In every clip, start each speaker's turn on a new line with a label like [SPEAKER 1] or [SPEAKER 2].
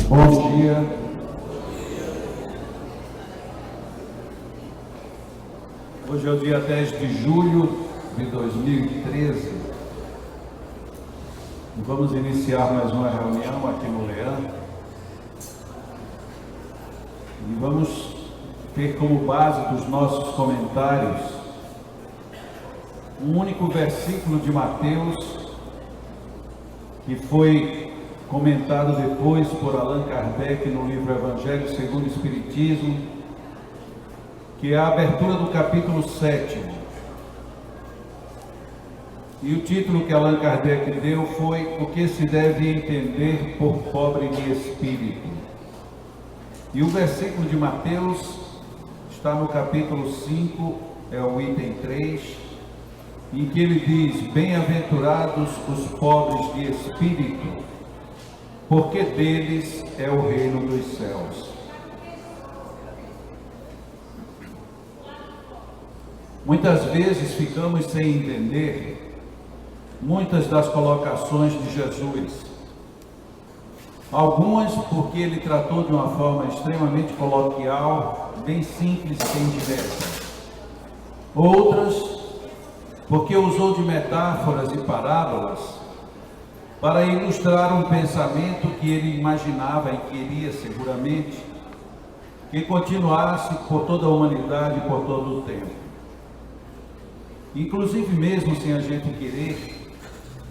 [SPEAKER 1] Bom dia. Hoje é o dia 10 de julho de 2013 e vamos iniciar mais uma reunião aqui no Leão e vamos ter como base dos nossos comentários um único versículo de Mateus que foi comentado depois por Allan Kardec no livro Evangelho segundo o Espiritismo, que é a abertura do capítulo 7. E o título que Allan Kardec deu foi O que se deve entender por pobre de espírito. E o versículo de Mateus está no capítulo 5, é o item 3, em que ele diz: bem-aventurados os pobres de espírito, porque deles é o reino dos céus. Muitas vezes ficamos sem entender muitas das colocações de Jesus. Algumas porque ele tratou de uma forma extremamente coloquial, bem simples, bem direta. Outras porque usou de metáforas e parábolas para ilustrar um pensamento que ele imaginava e queria seguramente que continuasse por toda a humanidade, por todo o tempo. Inclusive mesmo sem a gente querer,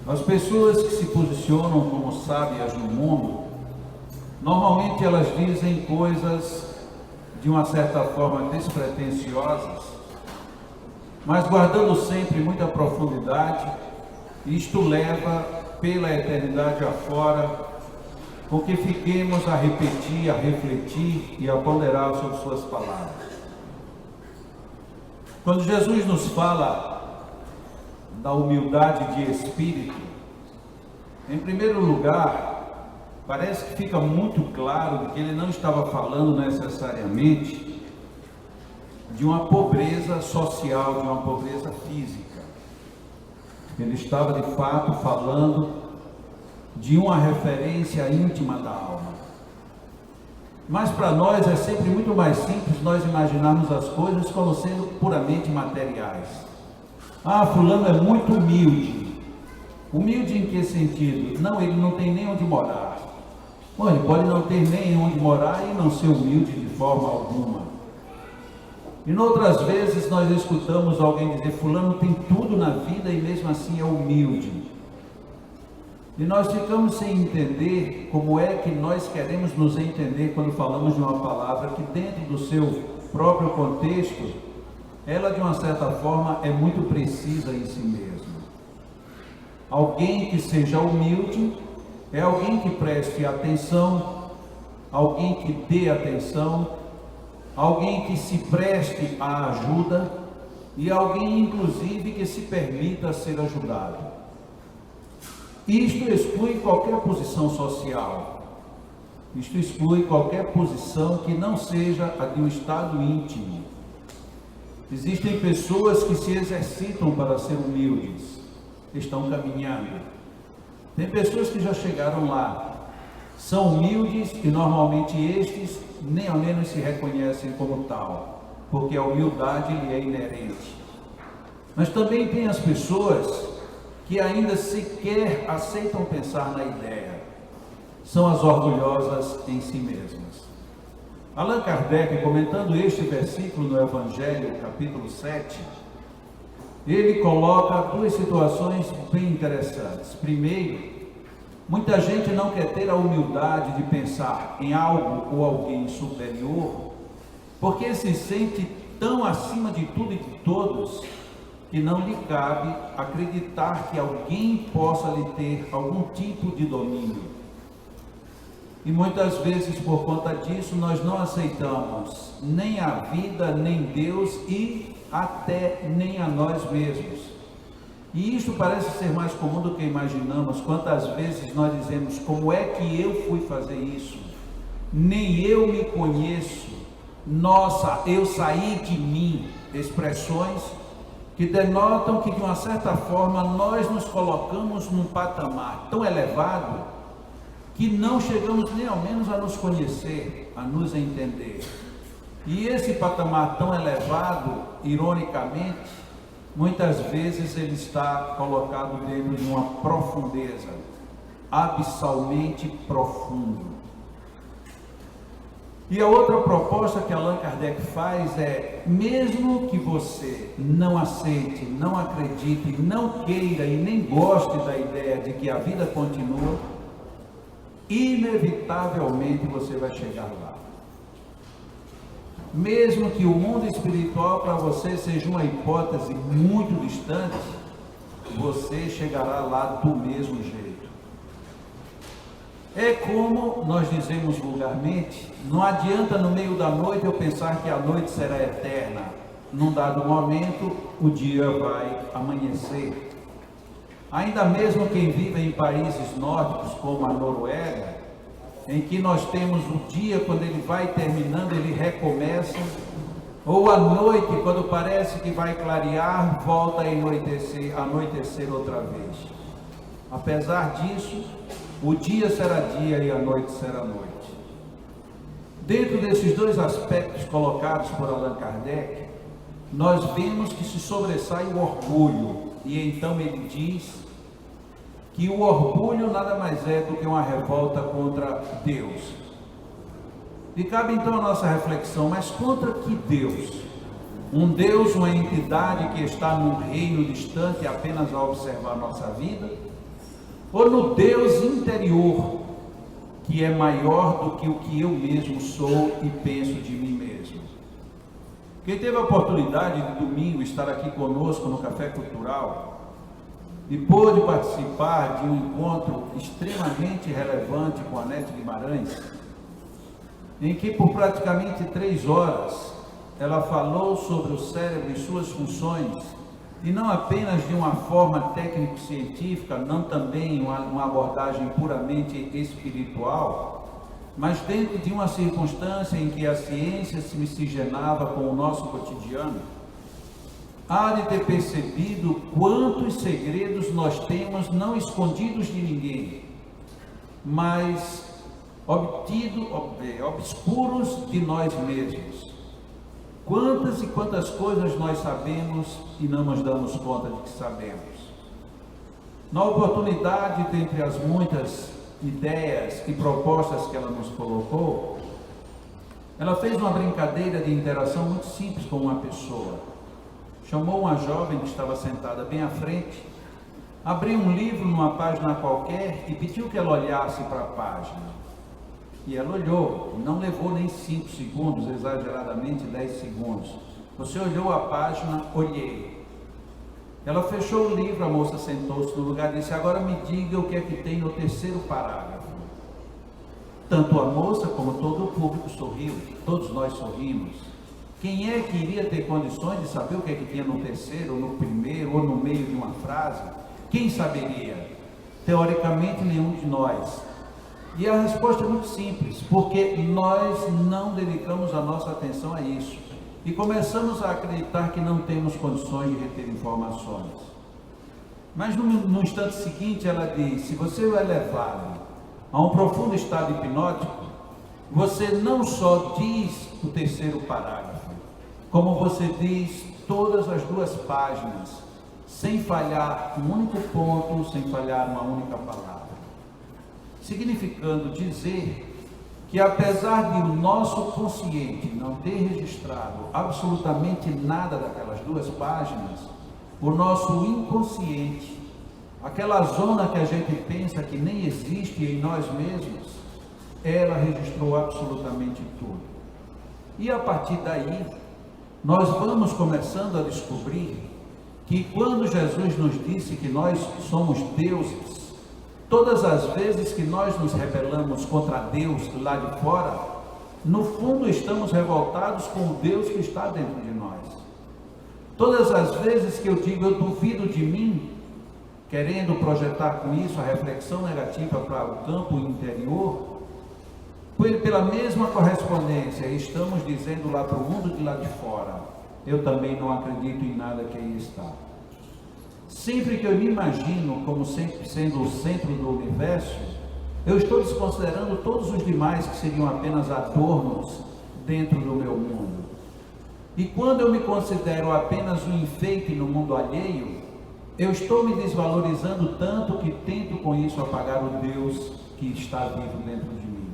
[SPEAKER 1] as pessoas que se posicionam como sábias no mundo, normalmente elas dizem coisas de uma certa forma despretensiosas, mas guardando sempre muita profundidade. Isto leva pela eternidade afora, com que fiquemos a repetir, a refletir e a ponderar sobre suas palavras. Quando Jesus nos fala da humildade de espírito, em primeiro lugar, parece que fica muito claro que ele não estava falando necessariamente de uma pobreza social, de uma pobreza física. Ele estava de fato falando de uma referência íntima da alma. Mas para nós é sempre muito mais simples nós imaginarmos as coisas como sendo puramente materiais. Ah, fulano é muito humilde. Humilde em que sentido? Não, ele não tem nem onde morar. Bom, ele pode não ter nem onde morar e não ser humilde de forma alguma. E noutras vezes nós escutamos alguém dizer: fulano tem tudo na vida e mesmo assim é humilde. E nós ficamos sem entender como é que nós queremos nos entender quando falamos de uma palavra que dentro do seu próprio contexto, ela de uma certa forma é muito precisa em si mesma. Alguém que seja humilde é alguém que preste atenção, alguém que dê atenção, alguém que se preste à ajuda e alguém inclusive que se permita ser ajudado. Isto exclui qualquer posição social, isto exclui qualquer posição que não seja a de um estado íntimo. Existem pessoas que se exercitam para ser humildes, estão caminhando. Tem pessoas que já chegaram lá, são humildes e normalmente estes nem ao menos se reconhecem como tal, porque a humildade lhe é inerente. Mas também tem as pessoas que ainda sequer aceitam pensar na ideia, são as orgulhosas em si mesmas. Allan Kardec, comentando este versículo no Evangelho, capítulo 7, ele coloca duas situações bem interessantes. Primeiro, muita gente não quer ter a humildade de pensar em algo ou alguém superior, porque se sente tão acima de tudo e de todos, que não lhe cabe acreditar que alguém possa lhe ter algum tipo de domínio. E muitas vezes, por conta disso, nós não aceitamos nem a vida, nem Deus e até nem a nós mesmos. E isso parece ser mais comum do que imaginamos. Quantas vezes nós dizemos: como é que eu fui fazer isso? Nem eu me conheço. Nossa, eu saí de mim. Expressões que denotam que, de uma certa forma, nós nos colocamos num patamar tão elevado que não chegamos nem ao menos a nos conhecer, a nos entender. E esse patamar tão elevado, ironicamente, muitas vezes ele está colocado dentro de uma profundeza, abissalmente profundo. E a outra proposta que Allan Kardec faz é, mesmo que você não aceite, não acredite, não queira e nem goste da ideia de que a vida continua, inevitavelmente você vai chegar lá. Mesmo que o mundo espiritual para você seja uma hipótese muito distante, você chegará lá do mesmo jeito. É como nós dizemos vulgarmente, não adianta no meio da noite eu pensar que a noite será eterna. Num dado momento, o dia vai amanhecer. Ainda mesmo quem vive em países nórdicos como a Noruega, em que nós temos o dia, quando ele vai terminando, ele recomeça, ou a noite, quando parece que vai clarear, volta a anoitecer outra vez. Apesar disso, o dia será dia e a noite será noite. Dentro desses dois aspectos colocados por Allan Kardec, nós vemos que se sobressai o orgulho, e então ele diz que o orgulho nada mais é do que uma revolta contra Deus. E cabe então a nossa reflexão, mas contra que Deus? Um Deus, uma entidade que está num reino distante apenas a observar a nossa vida? Ou no Deus interior, que é maior do que o que eu mesmo sou e penso de mim mesmo? Quem teve a oportunidade de domingo estar aqui conosco no Café Cultural e pôde participar de um encontro extremamente relevante com a Nete Guimarães, em que por praticamente 3 horas ela falou sobre o cérebro e suas funções, e não apenas de uma forma técnico-científica, não também uma abordagem puramente espiritual, mas dentro de uma circunstância em que a ciência se miscigenava com o nosso cotidiano, há de ter percebido quantos segredos nós temos não escondidos de ninguém, mas obscuros de nós mesmos. Quantas e quantas coisas nós sabemos e não nos damos conta de que sabemos. Na oportunidade, dentre as muitas ideias e propostas que ela nos colocou, ela fez uma brincadeira de interação muito simples com uma pessoa. Chamou uma jovem que estava sentada bem à frente, abriu um livro numa página qualquer e pediu que ela olhasse para a página. E ela olhou, não levou nem 5 segundos, exageradamente 10 segundos. Você olhou a página, olhei. Ela fechou o livro, a moça sentou-se no lugar e disse, agora me diga o que é que tem no 3º parágrafo. Tanto a moça como todo o público sorriu, todos nós sorrimos. Quem é que iria ter condições de saber o que é que tinha no 3º, ou no 1º, ou no meio de uma frase? Quem saberia? Teoricamente, nenhum de nós. E a resposta é muito simples, porque nós não dedicamos a nossa atenção a isso. E começamos a acreditar que não temos condições de reter informações. Mas no instante seguinte ela diz, se você é levado a um profundo estado hipnótico, você não só diz o 3º parágrafo, como você diz todas as 2 páginas, sem falhar um único ponto, sem falhar uma única palavra. Significando dizer que apesar de o nosso consciente não ter registrado absolutamente nada daquelas 2 páginas, o nosso inconsciente, aquela zona que a gente pensa que nem existe em nós mesmos, ela registrou absolutamente tudo. E a partir daí, nós vamos começando a descobrir que quando Jesus nos disse que nós somos deuses, todas as vezes que nós nos rebelamos contra Deus lá de fora, no fundo estamos revoltados com o Deus que está dentro de nós. Todas as vezes que eu digo eu duvido de mim, querendo projetar com isso a reflexão negativa para o campo interior, pela mesma correspondência estamos dizendo lá para o mundo de lá de fora, eu também não acredito em nada que aí está. Sempre que eu me imagino como sempre sendo o centro do universo, Eu estou desconsiderando todos os demais que seriam apenas adornos dentro do meu mundo. E quando eu me considero apenas um enfeite no mundo alheio, eu estou me desvalorizando tanto que tento com isso apagar o Deus que está vivo dentro de mim.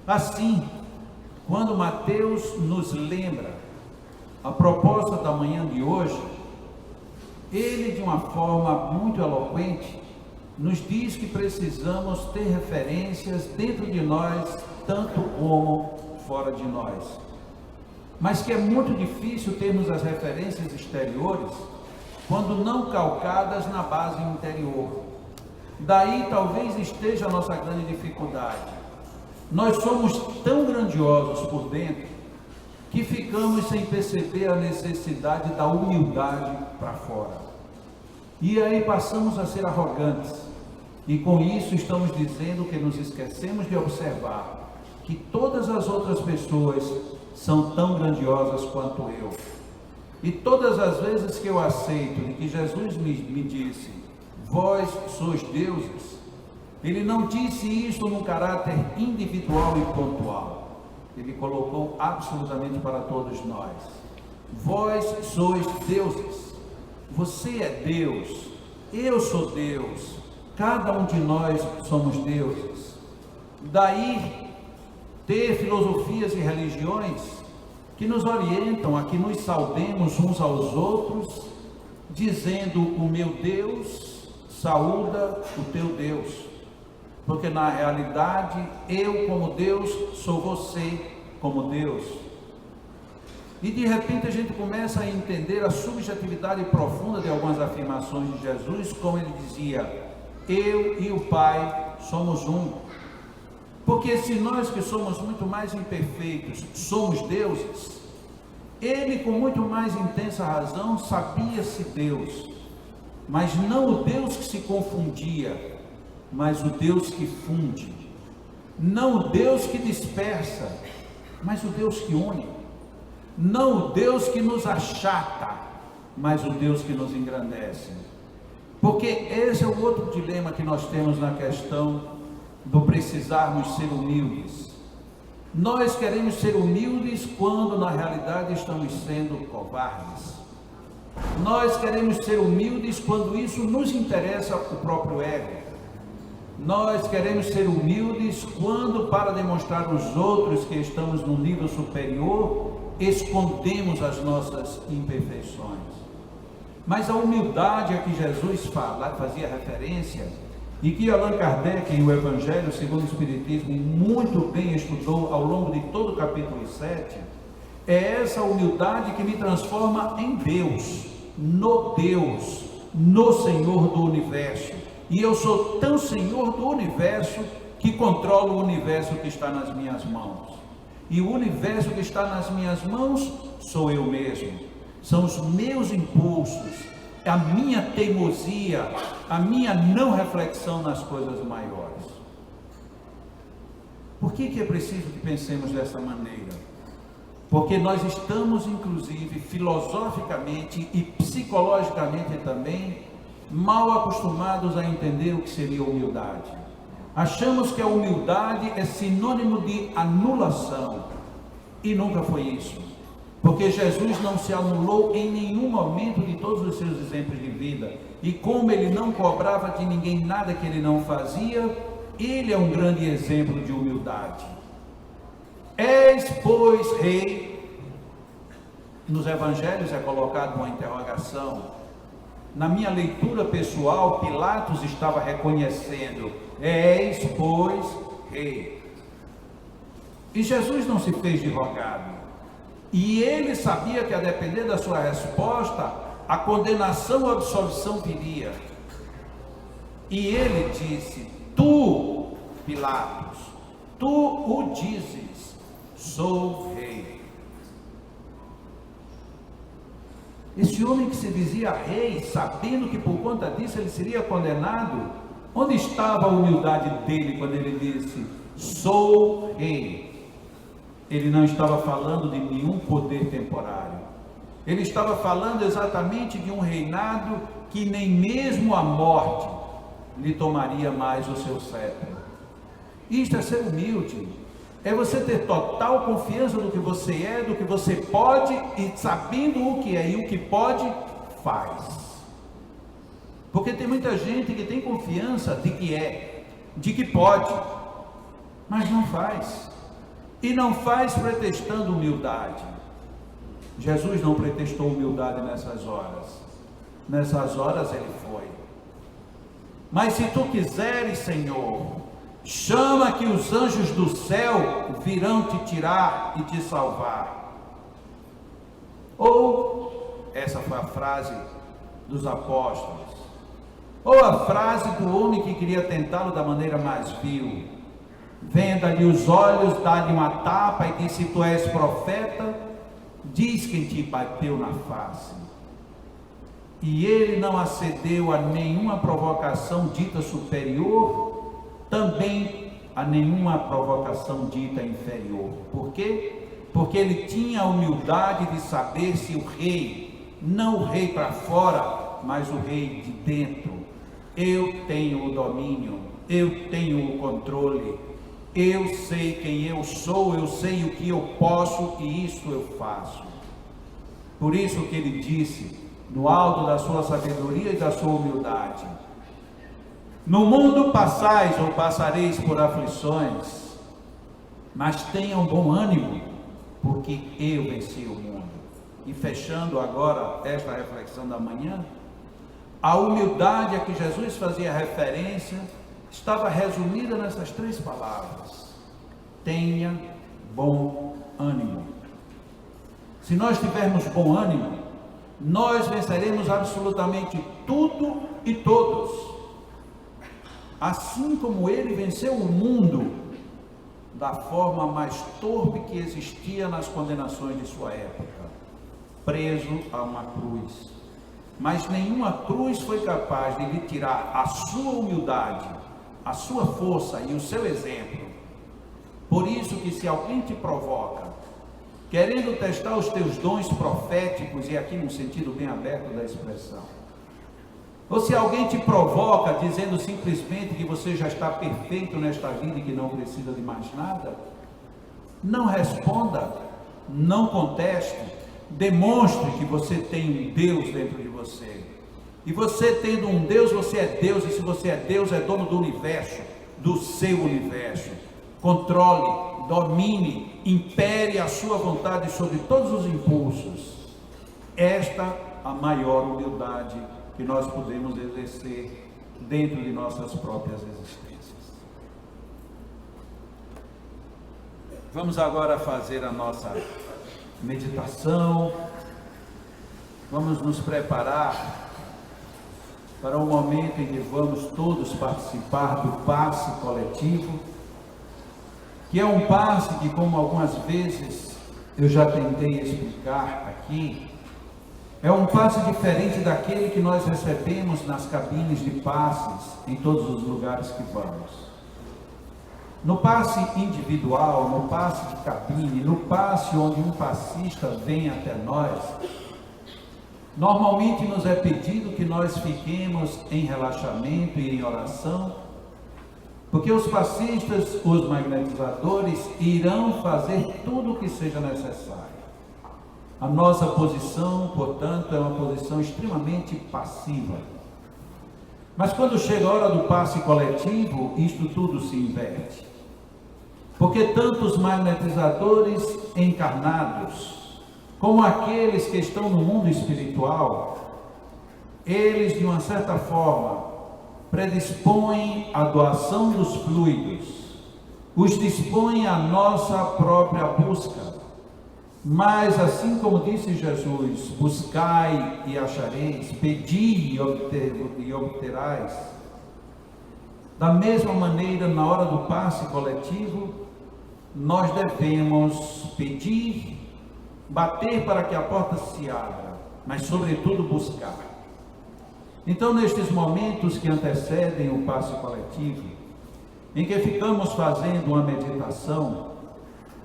[SPEAKER 1] Assim, quando Mateus nos lembra a proposta da manhã de hoje, ele, de uma forma muito eloquente, nos diz que precisamos ter referências dentro de nós, tanto como fora de nós. Mas que é muito difícil termos as referências exteriores quando não calcadas na base interior. Daí talvez esteja a nossa grande dificuldade. Nós somos tão grandiosos por dentro que ficamos sem perceber a necessidade da humildade para fora. E aí passamos a ser arrogantes. E com isso estamos dizendo que nos esquecemos de observar que todas as outras pessoas são tão grandiosas quanto eu. E todas as vezes que eu aceito de que Jesus me disse, vós sois deuses, ele não disse isso num caráter individual e pontual. Ele colocou absolutamente para todos nós. Vós sois deuses. Você é Deus. Eu sou Deus. Cada um de nós somos deuses. Daí ter filosofias e religiões que nos orientam a que nos saudemos uns aos outros, dizendo o meu Deus saúda o teu Deus, porque na realidade eu como Deus sou você como Deus. E de repente a gente começa a entender a subjetividade profunda de algumas afirmações de Jesus, como ele dizia, eu e o Pai somos um. Porque se nós que somos muito mais imperfeitos somos deuses, ele com muito mais intensa razão sabia-se Deus, mas não o Deus que se confundia, mas o Deus que funde, não o Deus que dispersa, mas o Deus que une, não o Deus que nos achata, mas o Deus que nos engrandece. Porque esse é o outro dilema que nós temos na questão do precisarmos ser humildes. Nós queremos ser humildes quando na realidade estamos sendo covardes. Nós queremos ser humildes quando isso nos interessa o próprio ego. Nós queremos ser humildes quando, para demonstrar aos outros que estamos num nível superior, escondemos as nossas imperfeições. Mas a humildade a que Jesus fazia referência, e que Allan Kardec, em O Evangelho segundo o Espiritismo, muito bem estudou ao longo de todo o capítulo 7, é essa humildade que me transforma em Deus, no Senhor do Universo. E eu sou tão Senhor do Universo que controlo o universo que está nas minhas mãos. E o universo que está nas minhas mãos sou eu mesmo. São os meus impulsos, a minha teimosia, a minha não reflexão nas coisas maiores. Por que é preciso que pensemos dessa maneira? Porque nós estamos, inclusive, filosoficamente e psicologicamente também, mal acostumados a entender o que seria humildade. Achamos que a humildade é sinônimo de anulação, e nunca foi isso. Porque Jesus não se anulou em nenhum momento de todos os seus exemplos de vida. E como ele não cobrava de ninguém nada que ele não fazia, ele é um grande exemplo de humildade. És, pois, rei? Nos evangelhos é colocado uma interrogação. Na minha leitura pessoal, Pilatos estava reconhecendo, és, pois, rei. E Jesus não se fez de rogado. E ele sabia que, a depender da sua resposta, a condenação ou a absolvição viria. E ele disse, tu, Pilatos, tu o dizes, sou rei. Esse homem que se dizia rei, sabendo que por conta disso ele seria condenado, onde estava a humildade dele quando ele disse, sou rei? Ele não estava falando de nenhum poder temporário. Ele estava falando exatamente de um reinado que nem mesmo a morte lhe tomaria mais o seu cetro. Isto é ser humilde, é você ter total confiança do que você é, do que você pode, e sabendo o que é e o que pode, faz. Porque tem muita gente que tem confiança de que é, de que pode, mas não faz. E não faz pretextando humildade. Jesus não pretextou humildade nessas horas. Nessas horas ele foi. Mas se tu quiseres, Senhor, chama que os anjos do céu virão te tirar e te salvar. Ou, essa foi a frase dos apóstolos, ou a frase do homem que queria tentá-lo da maneira mais vil: venda-lhe os olhos, dá-lhe uma tapa e diz: se tu és profeta, diz quem te bateu na face. E ele não acedeu a nenhuma provocação dita superior, também a nenhuma provocação dita inferior. Por quê? Porque ele tinha a humildade de saber se o rei, não o rei para fora, mas o rei de dentro, eu tenho o domínio, eu tenho o controle, eu sei quem eu sou, eu sei o que eu posso e isso eu faço. Por isso que ele disse, no alto da sua sabedoria e da sua humildade: no mundo passais ou passareis por aflições, mas tenham bom ânimo, porque eu venci o mundo. E fechando agora esta reflexão da manhã, a humildade a que Jesus fazia referência estava resumida nessas 3 palavras: tenha bom ânimo. Se nós tivermos bom ânimo, nós venceremos absolutamente tudo e todos, assim como ele venceu o mundo da forma mais torpe que existia nas condenações de sua época, preso a uma cruz. Mas nenhuma cruz foi capaz de lhe tirar a sua humildade, a sua força e o seu exemplo. Por isso que se alguém te provoca, querendo testar os teus dons proféticos, e aqui no sentido bem aberto da expressão, ou se alguém te provoca dizendo simplesmente que você já está perfeito nesta vida e que não precisa de mais nada, não responda, não conteste, demonstre que você tem um Deus dentro de você. E você tendo um Deus, você é Deus, e se você é Deus, é dono do universo, do seu universo. Controle, domine, impere a sua vontade sobre todos os impulsos. Esta a maior humildade que nós podemos exercer dentro de nossas próprias existências. Vamos agora fazer a nossa meditação. Vamos nos preparar para o momento em que vamos todos participar do passe coletivo, que é um passe que, como algumas vezes eu já tentei explicar aqui, é um passe diferente daquele que nós recebemos nas cabines de passes em todos os lugares que vamos. No passe individual, no passe de cabine, no passe onde um passista vem até nós, normalmente nos é pedido que nós fiquemos em relaxamento e em oração, porque os passistas, os magnetizadores, irão fazer tudo o que seja necessário. A nossa posição, portanto, é uma posição extremamente passiva. Mas quando chega a hora do passe coletivo, isto tudo se inverte. Porque tanto os magnetizadores encarnados, como aqueles que estão no mundo espiritual, eles, de uma certa forma, predispõem a doação dos fluidos, os dispõem à nossa própria busca. Mas, assim como disse Jesus, buscai e achareis, pedi e obterás, da mesma maneira, na hora do passe coletivo, nós devemos pedir, bater para que a porta se abra, mas sobretudo buscar. Então, nestes momentos que antecedem o passe coletivo, em que ficamos fazendo uma meditação,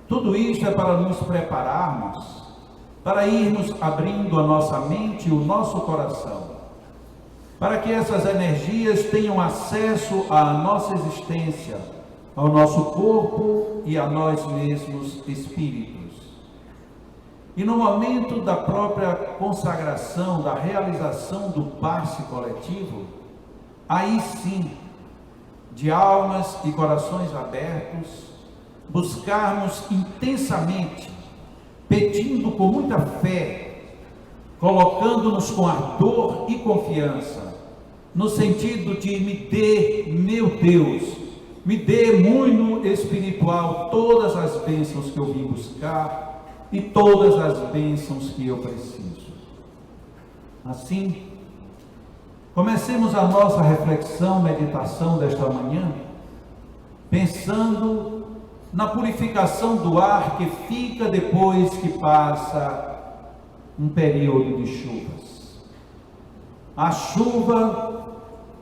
[SPEAKER 1] tudo isso é para nos prepararmos, para irmos abrindo a nossa mente e o nosso coração, para que essas energias tenham acesso à nossa existência, ao nosso corpo e a nós mesmos espíritos. E no momento da própria consagração, da realização do passe coletivo, aí sim, de almas e corações abertos, buscarmos intensamente, pedindo com muita fé, colocando-nos com ardor e confiança, no sentido de me dê, meu Deus, me dê muito espiritual todas as bênçãos que eu vim buscar e todas as bênçãos que eu preciso. Assim, comecemos a nossa reflexão, meditação desta manhã, pensando na purificação do ar que fica depois que passa um período de chuvas. A chuva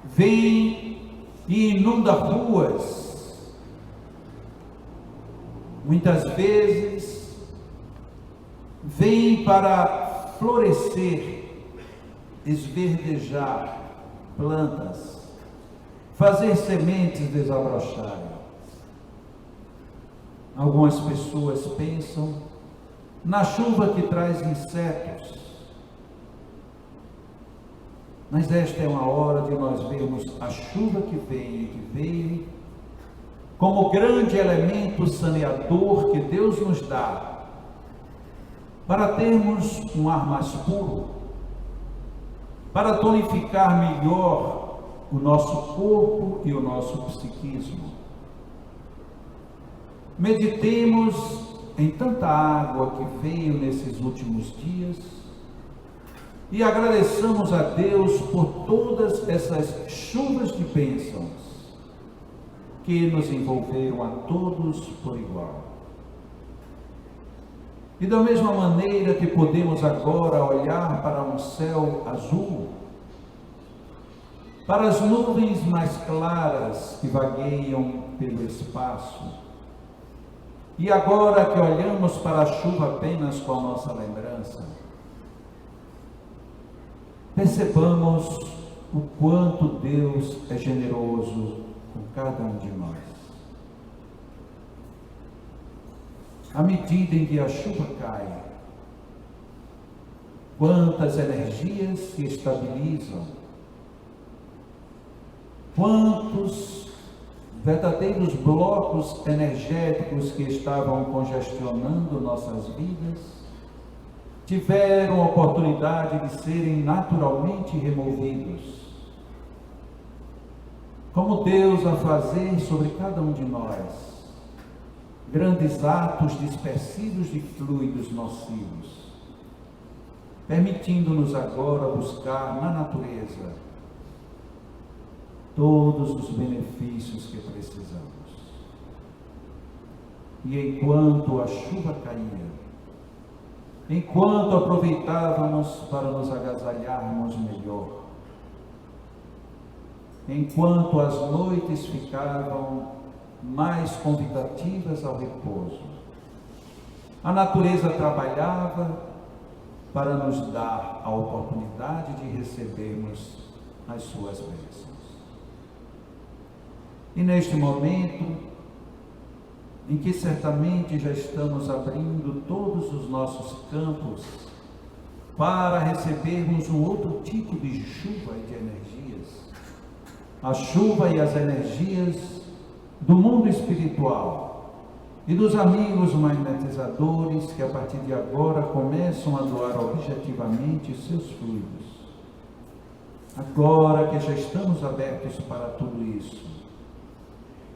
[SPEAKER 1] vem e inunda ruas. Muitas vezes vem para florescer, esverdejar plantas, fazer sementes desabrocharem. Algumas pessoas pensam na chuva que traz insetos, mas esta é uma hora de nós vermos a chuva que vem e que veio como grande elemento saneador que Deus nos dá para termos um ar mais puro, para tonificar melhor o nosso corpo e o nosso psiquismo. Meditemos em tanta água que veio nesses últimos dias e agradeçamos a Deus por todas essas chuvas de bênçãos que nos envolveram a todos por igual. E da mesma maneira que podemos agora olhar para um céu azul, para as nuvens mais claras que vagueiam pelo espaço, e agora que olhamos para a chuva apenas com a nossa lembrança, percebamos o quanto Deus é generoso com cada um de nós. À medida em que a chuva cai, quantas energias se estabilizam, quantos verdadeiros blocos energéticos que estavam congestionando nossas vidas tiveram a oportunidade de serem naturalmente removidos. Como Deus a fazer sobre cada um de nós grandes atos dispersivos de fluidos nocivos, permitindo-nos agora buscar na natureza todos os benefícios que precisamos. E enquanto a chuva caía, enquanto aproveitávamos para nos agasalharmos melhor, enquanto as noites ficavam mais convidativas ao repouso, a natureza trabalhava para nos dar a oportunidade de recebermos as suas bênçãos. E neste momento, em que certamente já estamos abrindo todos os nossos campos para recebermos um outro tipo de chuva e de energias, a chuva e as energias do mundo espiritual e dos amigos magnetizadores que a partir de agora começam a doar objetivamente seus fluidos. Agora que já estamos abertos para tudo isso,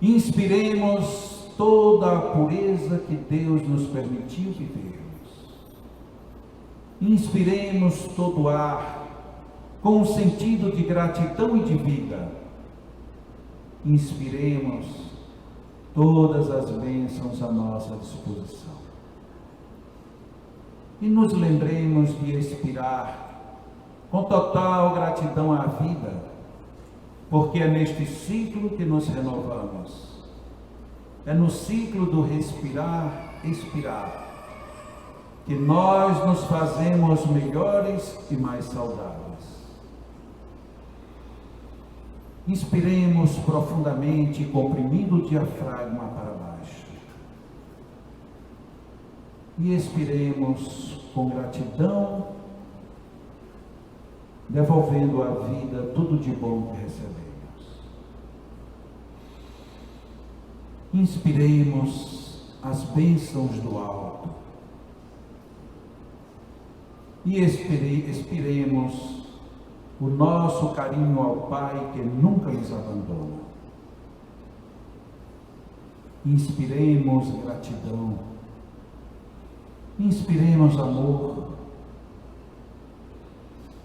[SPEAKER 1] inspiremos toda a pureza que Deus nos permitiu vivermos. Inspiremos todo o ar com um sentido de gratidão e de vida. Inspiremos todas as bênçãos à nossa disposição. E nos lembremos de expirar com total gratidão à vida, porque é neste ciclo que nos renovamos. É no ciclo do respirar, expirar, que nós nos fazemos melhores e mais saudáveis. Inspiremos profundamente, comprimindo o diafragma para baixo. E expiremos com gratidão, devolvendo à vida tudo de bom que recebemos. Inspiremos as bênçãos do alto. E expiremos o nosso carinho ao Pai que nunca nos abandona. Inspiremos gratidão. Inspiremos amor.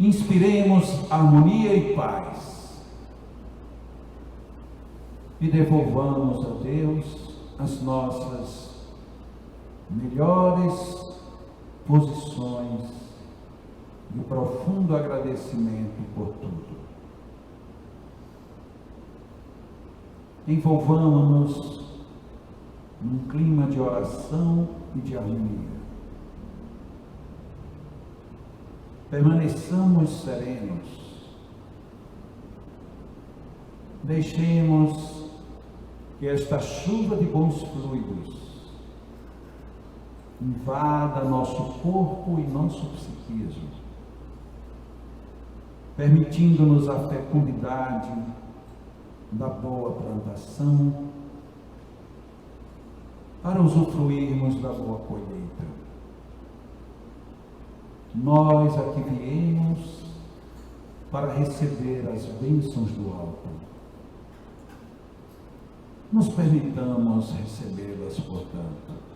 [SPEAKER 1] Inspiremos harmonia e paz. E devolvamos a Deus as nossas melhores posições de profundo agradecimento por tudo. Envolvamos-nos num clima de oração e de harmonia. Permaneçamos serenos. Deixemos que esta chuva de bons fluidos invada nosso corpo e nosso psiquismo, permitindo-nos a fecundidade da boa plantação para usufruirmos da boa colheita. Nós aqui viemos para receber as bênçãos do alto. Nos permitamos recebê-las, portanto.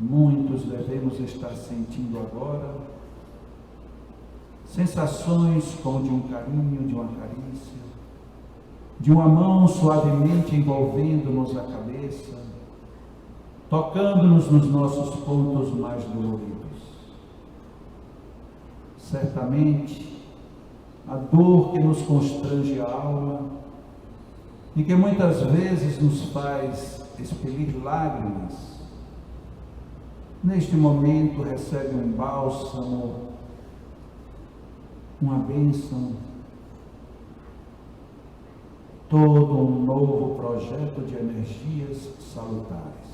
[SPEAKER 1] Muitos devemos estar sentindo agora sensações como de um carinho, de uma carícia, de uma mão suavemente envolvendo-nos a cabeça, tocando-nos nos nossos pontos mais doloridos. Certamente, a dor que nos constrange a alma e que muitas vezes nos faz expelir lágrimas, neste momento recebe um bálsamo, uma bênção, todo um novo projeto de energias salutares.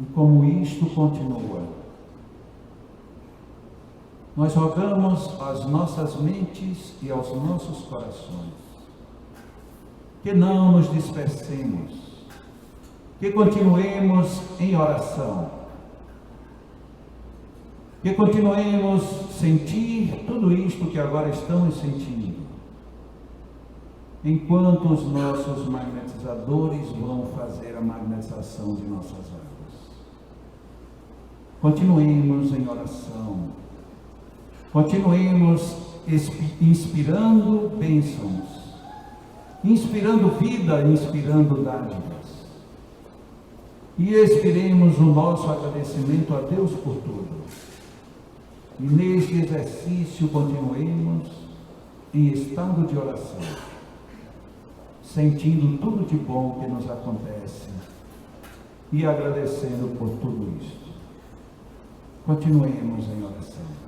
[SPEAKER 1] E como isto continua, nós rogamos às nossas mentes e aos nossos corações que não nos dispersemos, que continuemos em oração, que continuemos a sentir tudo isto que agora estamos sentindo, enquanto os nossos magnetizadores vão fazer a magnetização de nossas águas. Continuemos em oração, continuemos inspirando bênçãos, inspirando vida, inspirando dádivas. E expiremos o nosso agradecimento a Deus por tudo. E neste exercício continuemos em estado de oração, sentindo tudo de bom que nos acontece e agradecendo por tudo isto. Continuemos em oração.